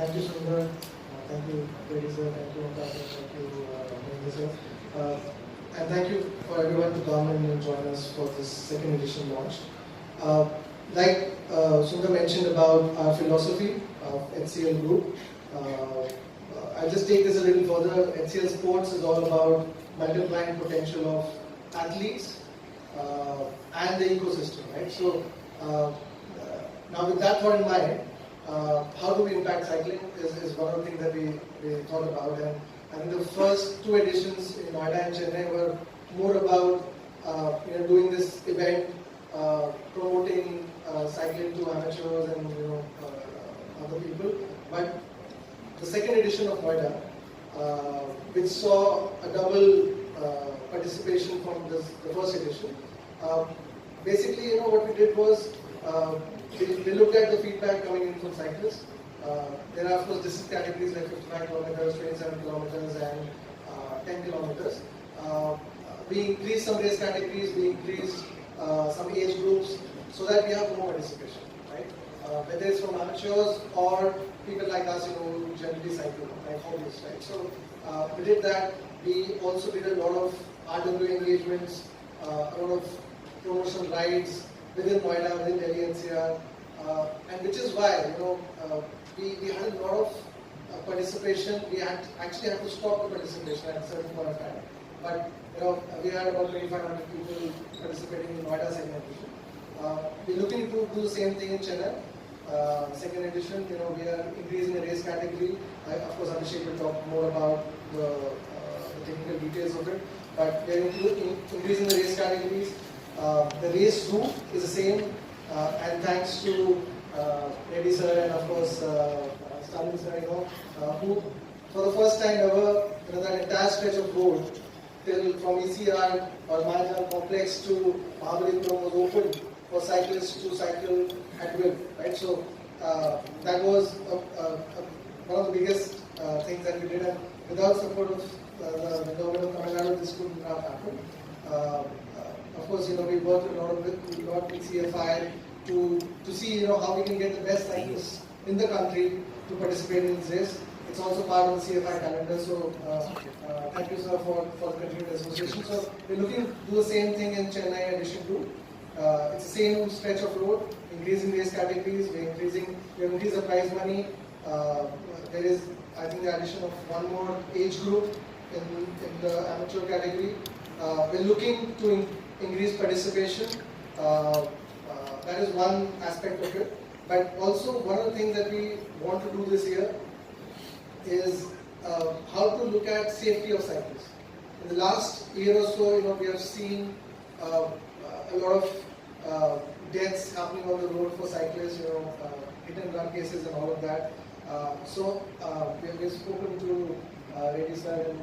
Thank you, Sundar. Thank you, Reddy sir. Thank you, Onkar Singh. Thank you, Meghanatha sir. And thank you for everyone to come and join us for this second edition launch. Like Sundar mentioned about our philosophy of HCL Group, I'll just take this a little further. HCL Sports is all about multiplying potential of athletes and the ecosystem, right? So now with that thought in mind, how do we impact cycling is one of the things that we thought about. And I think the first two editions in Noida and Chennai were more about doing this event, promoting cycling to amateurs and other people. But the second edition of Noida, which saw a double participation from the first edition, basically what we did was we looked at the feedback coming in from cyclists. There are of course distance categories like 55 kilometers, 27 kilometers and 10 kilometers. We increased some race categories, we increased some age groups so that we have more participation, right? Whether it's from amateurs or people like us, who generally cycle, like hobbyists, right? So we did that. We also did a lot of RW engagements, a lot of promotional rides within Noida, within Delhi NCR, and which is why we had a lot of participation. We actually had to stop the participation at a certain point of time. But we had about 2,500 people participating in Noida second edition. We're looking to do the same thing in Chennai. Second edition, we are increasing the race category. Of course, Abhishek will talk more about the technical details of it. But we are increasing the race categories. The race route is the same, and thanks to Reddy sir and of course Stalin sir, who for the first time ever, that entire stretch of road from ECR or Mayajaal Multiplex to Mahalingam was open for cyclists to cycle at will, right? So that was one of the biggest things that we did, and without support of the Government of Tamil Nadu, this could not happen. Of course, we worked a lot with CFI to see how we can get the best cyclists in the country to participate in this race. It's also part of the CFI calendar. So thank you, sir, for the continued association. So we're looking to do the same thing in Chennai edition 2. It's the same stretch of road, increasing race categories. We have increased the prize money. There is, I think, the addition of one more age group in the amateur category. We're looking to increase participation. That is one aspect of it. But also one of the things that we want to do this year is how to look at safety of cyclists. In the last year or so, we have seen a lot of deaths happening on the road for cyclists, hit and run cases and all of that. So we have spoken to Reddy sir and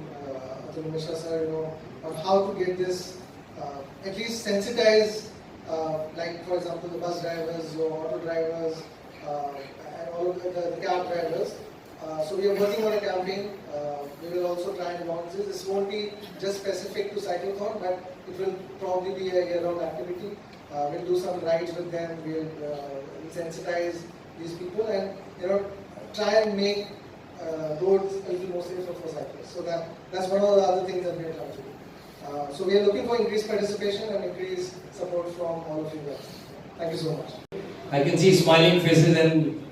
Atulya Misra sir, on how to get this at least sensitize, like for example the bus drivers, your auto drivers, and all of the cab drivers. So we are working on a campaign. We will also try and launch this. This won't be just specific to Cyclothon, but it will probably be a year-round activity. We'll do some rides with them. We'll sensitize these people and try and make roads a little more safer for cyclists. So that's one of the other things that we are trying to do. So we are looking for increased participation and increased support from all of you guys. Thank you so much. I can see smiling faces and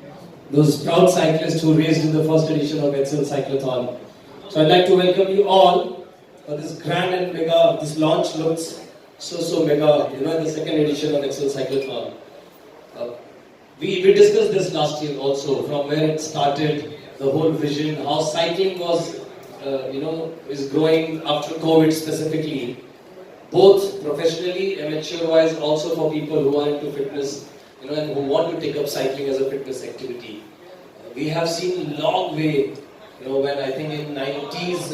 those proud cyclists who raced in the first edition of HCL Cyclothon. So I'd like to welcome you all for this grand and mega. This launch looks so mega, in the second edition of HCL Cyclothon. We discussed this last year also, from where it started, the whole vision, how cycling was, is growing after COVID specifically, both professionally, amateur-wise, also for people who are into fitness, and who want to take up cycling as a fitness activity. We have seen long way, when I think in 90s,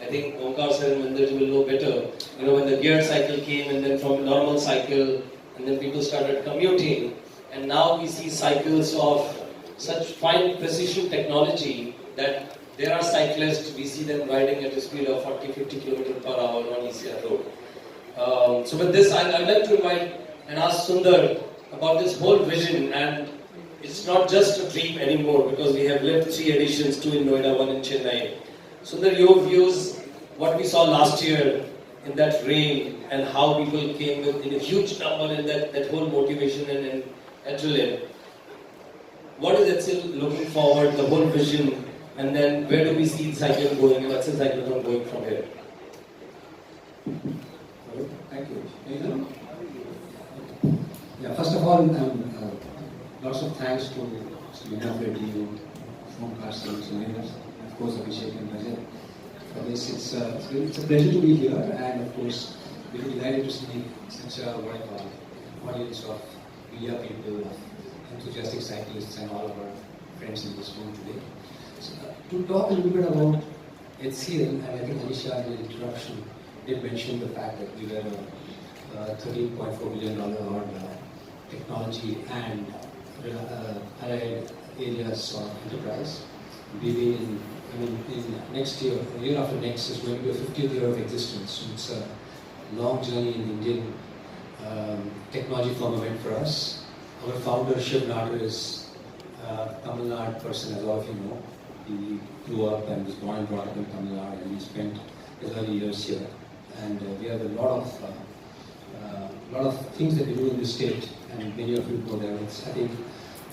I think Onkar Singh and Mandirji will know better, when the geared cycle came and then from normal cycle, and then people started commuting, and now we see cycles of such fine precision technology that there are cyclists, we see them riding at a speed of 40-50 km per hour on ECR Road. So with this, I'd like to invite and ask Sundar about this whole vision and it's not just a dream anymore because we have left 3 editions, 2 in Noida, 1 in Chennai. Sundar, your views, what we saw last year in that rain and how people came in a huge number and that whole motivation and adrenaline. What is HCL looking forward, the whole vision, and then where do we see cycling going and HCL Cyclothon going from here? Thank you. Yeah, first of all, lots of thanks to Meghanatha Reddy, Onkar Singh, Srinivasan, and of course Abhishek and Rajat for this. It's a pleasure to be here, and of course we're delighted to see such a audience of media people, enthusiastic cyclists, and all of our friends in this room today. So, to talk a little bit about HCL, and I think Alisha in the introduction did mention the fact that we were a $13.4 billion odd technology and allied areas of enterprise. We've been in next year, year after next, is going to be a 50th year of existence. So it's a long journey in Indian technology firmament for us. Our founder, Shiv Nader, is a Tamil Nadu person, as all of you know. He grew up and was born and brought up in Tamil Nadu, and he spent his early years here. And we have a lot of things that we do in this state, and many of you know that. I think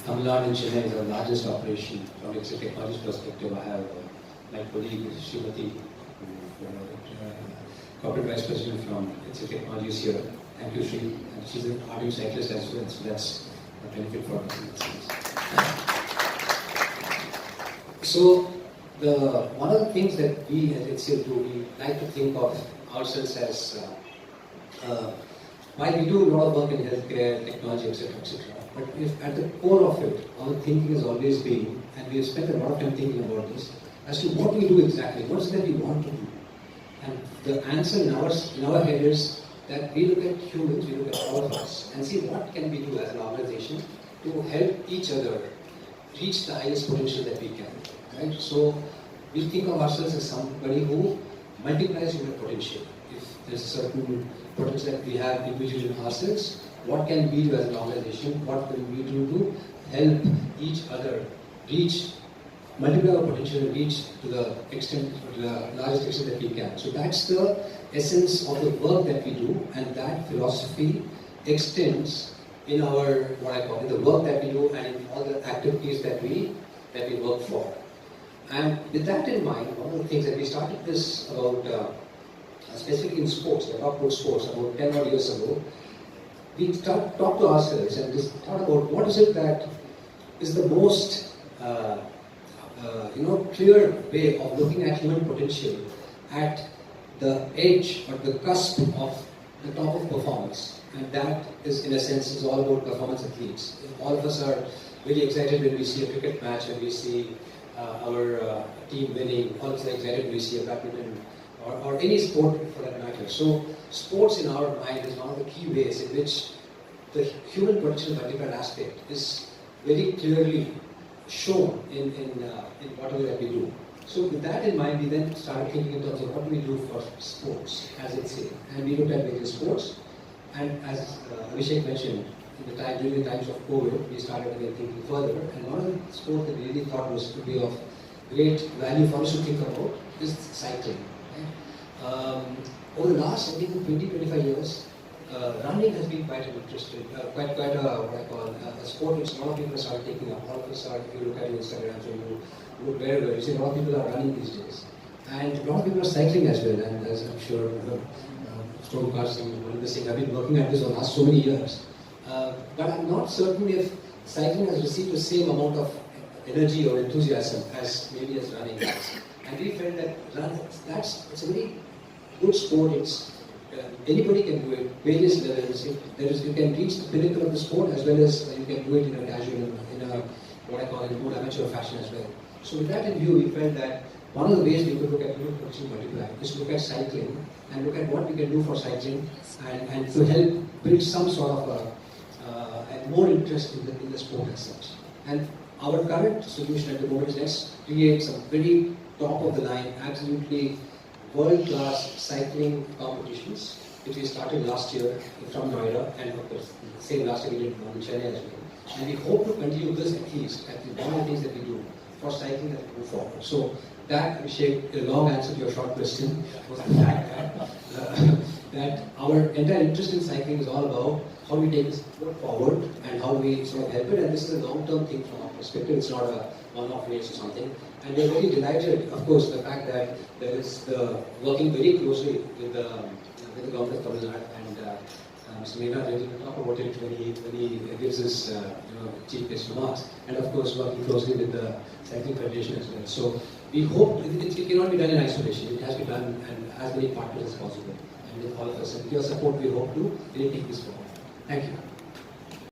Tamil Nadu and Chennai is our largest operation from HCL Technologies perspective. I have my colleague Srinivasan, corporate vice president from HCL Technologies here. Thank you, Sri. And she's an ardent cyclist as well, so that's a benefit for us. So, one of the things that we at HCL do, we like to think of ourselves as, while we do a lot of work in healthcare, technology, etc., but if at the core of it, our thinking has always been, and we have spent a lot of time thinking about this, as to what we do exactly, what is it that we want to do. And the answer in our head is that we look at humans, we look at all of us, and see what can we do as an organization to help each other reach the highest potential that we can. Right? So we think of ourselves as somebody who multiplies human potential. If there's a certain potential that we have individually in ourselves, what can we do as an organization? What can we do to help each other reach, multiply our potential and reach to the extent, to the largest extent that we can. So that's the essence of the work that we do, and that philosophy extends in our, what I call it, the work that we do and in all the activities that we work for. And with that in mind, one of the things that we started this about, specifically in sports, I talked about sports about 10 odd years ago, we talked to ourselves and just thought about what is it that is the most clear way of looking at human potential at the edge or the cusp of the top of performance. And that is, in a sense, is all about performance athletes. All of us are really excited when we see a cricket match and we see our team winning. All of us are excited when we see a badminton or any sport for that matter. So sports in our mind is one of the key ways in which the human potential multiplied aspect is very clearly shown in whatever that we do. So with that in mind, we then started thinking in terms of what do we do for sports, as it say. And we looked at various sports. And as Abhishek mentioned, during the times of COVID, we started again thinking further. And one of the sports that we really thought was to be of great value for us to think about is cycling. Right? Over the last, I think, 20-25 years, running has been quite an interesting, quite a what I call a sport which a lot of people have started taking up. All of us are, if you look at your Instagram, so you look very well. You see a lot of people are running these days, and a lot of people are cycling as well. And as I'm sure Onkar Singh, Atulya Misra, I've been working at this for the last so many years. But I'm not certain if cycling has received the same amount of energy or enthusiasm as maybe as running has. And we felt that it's a very good sport. It's anybody can do it, various levels. You can reach the pinnacle of the sport as well as you can do it in a casual, in a what I call a more amateur fashion as well. So with that in view, we felt that one of the ways we could look at human potential multiplier is to look at cycling and look at what we can do for cycling and to help build some sort of and more interest in the sport as such. And our current solution at the moment is let's create some very top of the line, absolutely world-class cycling competitions, which we started last year from Noida, and of course, same last year we did one in Chennai as well. And we hope to continue this at least, at the one of the things that we do for cycling as we move forward. So that, Abhishek, a long answer to your short question was the fact that our entire interest in cycling is all about how we take this forward and how we sort of help it. And this is a long-term thing from our perspective. It's not a one-off race or something. And we're very delighted, of course, the fact that there is the working very closely with the Government of Tamil Nadu and Mr. Meghanatha Reddy will talk about it when he gives his chief guest remarks, and of course working closely with the Cycling Federation as well. So we hope it cannot be done in isolation. It has to be done and as many partners as possible. And with all of us, and with your support, we hope to really take this forward. Thank you.